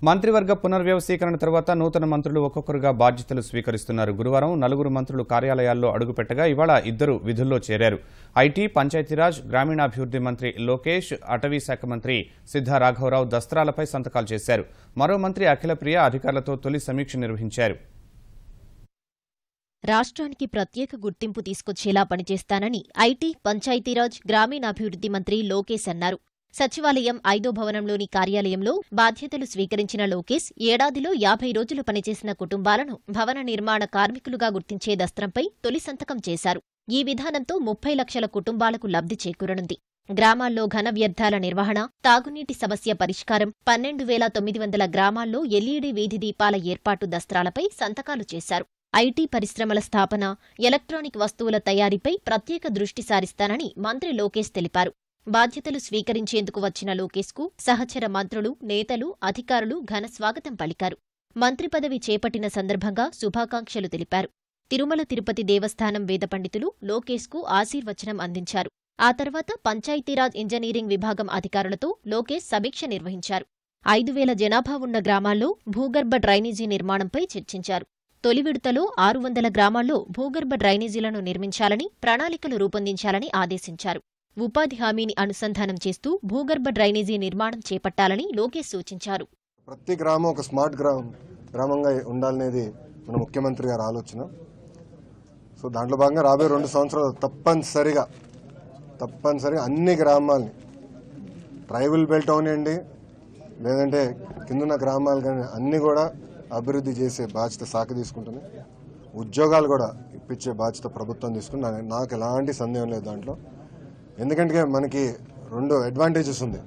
మంత్రివర్గ పునర్వ్యవస్థీకరణ తర్వాత నూతన మంత్రులు ఒక్కొక్కరుగా బాధ్యతలు స్వీకరిస్తున్నారు. గురువారం 4 మంత్రులు కార్యాలయాల్లో అడుగుపెట్టగా ఇవాళ 2 విధుల్లో చేరారు. ఐటీ, పంచాయతీరాజ్, గ్రామీణాభివృద్ధి మంత్రి లోకేష్, అటవీ శాఖ మంత్రి సిద్ధా రాఘవరావు దస్త్రాలపై సంతకాలు చేశారు. మరో మంత్రి అఖిలప్రియ అధికారులతో తొలి సమీక్ష నిర్వహించారు. రాష్ట్రానికి ప్రత్యేక గుర్తింపు తీసుకొచ్చేలా పనిచేస్తానని ఐటీ, పంచాయతీరాజ్, గ్రామీణాభివృద్ధి మంత్రి లోకేష్ అన్నారు. సచివాలయం 5వ భవనంలోని కార్యాలయంలో బాధ్యతలు స్వీకరించిన లోకేష్ ఏడాదిలో 50 రోజులు పనిచేసిన కుటుంబాలను భవన నిర్మాణ కార్మికులుగా గుర్తించే దస్త్రంపై తొలి సంతకం చేశారు. ఈ విధానంతో 30 లక్షల కుటుంబాలకు లబ్ధి చేకూరనుంది. గ్రామాల్లో ఘన వ్యర్థాల నిర్వహణ, తాగునీటి సమస్య పరిష్కారం, 12,900 గ్రామాల్లో ఎల్ఈడీ వీధి దీపాల ఏర్పాటు దస్త్రాలపై సంతకాలు చేశారు. ఐటీ పరిశ్రమల స్థాపన, ఎలక్ట్రానిక్ వస్తువుల తయారీపై ప్రత్యేక దృష్టి సారిస్తానని మంత్రి లోకేష్ తెలిపారు. బాధ్యతలు స్వీకరించేందుకు వచ్చిన లోకేష్కు సహచర మంత్రులు, నేతలు, అధికారులు ఘన స్వాగతం పలికారు. మంత్రి పదవి చేపట్టిన సందర్భంగా శుభాకాంక్షలు తెలిపారు. తిరుమల తిరుపతి దేవస్థానం వేద పండితులు లోకేష్కు ఆశీర్వచనం అందించారు. ఆ తర్వాత పంచాయతీరాజ్ ఇంజనీరింగ్ విభాగం అధికారులతో లోకేష్ సమీక్ష నిర్వహించారు. 5,000 జనాభా ఉన్న గ్రామాల్లో భూగర్భ డ్రైనేజీ నిర్మాణంపై చర్చించారు. తొలి విడతలో 600 గ్రామాల్లో భూగర్భ డ్రైనేజీలను నిర్మించాలని, ప్రణాళికలు రూపొందించాలని ఆదేశించారు. ఉపాధి హామీని అనుసంధానం చేస్తూ భూగర్భ డ్రైనేజీ నిర్మాణం చేపట్టాలని లోకేష్ సూచించారు. ప్రతి గ్రామం ఒక స్మార్ట్ గ్రామంగా ఉండాలనేది మన ముఖ్యమంత్రి గారి ఆలోచన. సో దాంట్లో భాగంగా రాబోయే 2 సంవత్సరాలు తప్పనిసరిగా అన్ని గ్రామాలని, ట్రైబల్ బెల్ట్ అవనండి లేదంటే కిందున్న గ్రామాలు కానీ అన్ని కూడా అభివృద్ధి చేసే బాధ్యత శాఖ తీసుకుంటుంది. ఉద్యోగాలు కూడా ఇప్పించే బాధ్యత ప్రభుత్వం తీసుకుంటుంది. నాకు ఎలాంటి సందేహం లేదు దాంట్లో. ఎందుకంటే మనకి 2 అడ్వాంటేజెస్ ఉంది.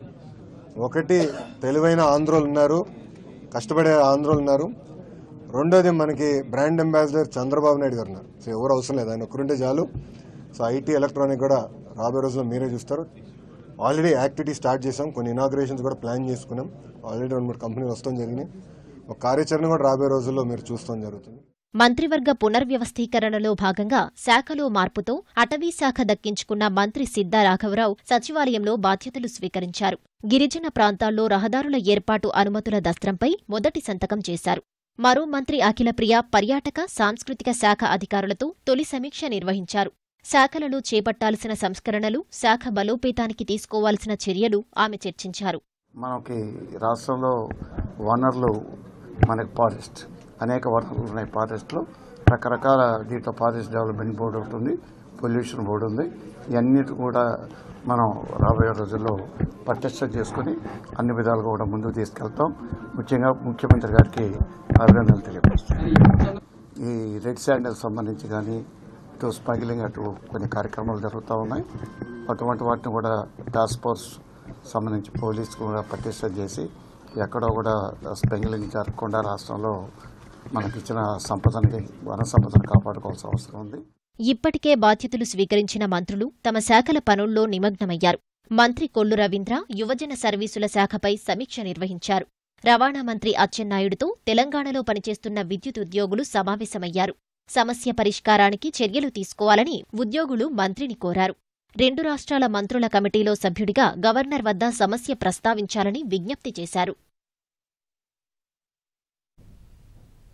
ఒకటి, తెలివైన ఆంధ్రోలు ఉన్నారు, కష్టపడే ఆంధ్రోలు ఉన్నారు. రెండోది, మనకి బ్రాండ్ అంబాసిడర్ చంద్రబాబు నాయుడు గారు ఉన్నారు. సో ఎవరు అవసరం లేదు, ఆయన ఒక్కరుంటే చాలు. సో ఐటీ, ఎలక్ట్రానిక్ కూడా రాబోయే రోజుల్లో మీరే చూస్తారు. ఆల్రెడీ యాక్టివిటీ స్టార్ట్ చేసాం, కొన్ని ఇనాగ్రేషన్స్ కూడా ప్లాన్ చేసుకున్నాం. ఆల్రెడీ 2-3 కంపెనీలు వస్తాం జరిగినాయి. ఒక కార్యాచరణ కూడా రాబోయే రోజుల్లో మీరు చూస్తాం జరుగుతుంది. మంత్రివర్గ పునర్వ్యవస్థీకరణలో భాగంగా శాఖలో మార్పుతో అటవీ శాఖ దక్కించుకున్న మంత్రి సిద్ధా రాఘవరావు సచివాలయంలో బాధ్యతలు స్వీకరించారు. గిరిజన ప్రాంతాల్లో రహదారుల ఏర్పాటు అనుమతుల దస్త్రంపై మొదటి సంతకం చేశారు. మరో మంత్రి అఖిలప్రియ పర్యాటక, సాంస్కృతిక శాఖ అధికారులతో తొలి సమీక్ష నిర్వహించారు. శాఖలలో చేపట్టాల్సిన సంస్కరణలు, శాఖ బలోపేతానికి తీసుకోవాల్సిన చర్యలు ఆమె చర్చించారు. మనకి రాష్ట్రంలో వనరులు, మనకి ఫారెస్ట్, అనేక వనరులు ఉన్నాయి. ఫారెస్ట్లో రకరకాల దీంట్లో ఫారెస్ట్ డెవలప్మెంట్ బోర్డు ఒకటి ఉంది, పొల్యూషన్ బోర్డు ఉంది. ఇవన్నిటి కూడా మనం రాబోయే రోజుల్లో పటిష్టం చేసుకుని అన్ని విధాలుగా కూడా ముందుకు తీసుకెళ్తాం. ముఖ్యంగా ముఖ్యమంత్రి గారికి అభినందనలు తెలియపరుస్తాం. ఈ రెడ్ శాండల్ సంబంధించి కానీ ఇటు స్మగ్లింగ్ అటు కొన్ని కార్యక్రమాలు జరుగుతూ ఉన్నాయి. అటువంటి వాటిని కూడా టాస్క్ ఫోర్స్ సంబంధించి పోలీసు కూడా పటిష్టం చేసి ఎక్కడో కూడా స్మగ్లింగ్ జరగకుండా రాష్ట్రంలో మనకిచ్చిన సంపదని, వన సంపదను కాపాడుకోవాల్సిన అవసరం ఉంది. ఇప్పటికే బాధ్యతలు స్వీకరించిన మంత్రులు తమ శాఖల పనుల్లో నిమగ్నమయ్యారు. మంత్రి కొల్లు రవీంద్ర యువజన సర్వీసుల శాఖపై సమీక్ష నిర్వహించారు. రవాణా మంత్రి అచ్చెన్నాయుడుతో తెలంగాణలో పనిచేస్తున్న విద్యుత్ ఉద్యోగులు సమావేశమయ్యారు. సమస్య పరిష్కారానికి చర్యలు తీసుకోవాలని ఉద్యోగులు మంత్రిని కోరారు. 2 రాష్ట్రాల మంత్రుల కమిటీలో సభ్యుడిగా గవర్నర్ వద్ద సమస్య ప్రస్తావించాలని విజ్ఞప్తి చేశారు.